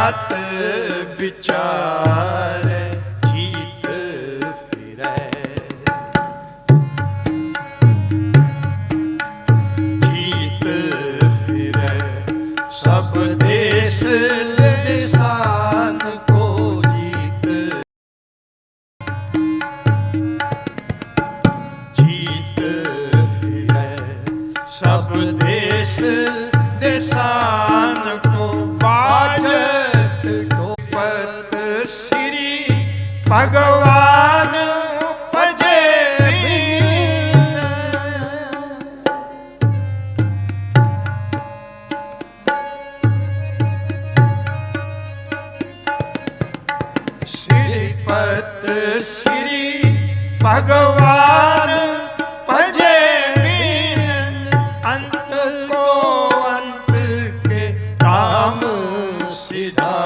जात विचारे जीत फिरै। जीत फिरै सब देश देसान को जीत। जीत फिरै सब देश देसान को बाजत ढोपत श्री भगवान उपजे बीन। श्रीपत श्री भगवान भजे बीन। अंत को अंत के काम सिधा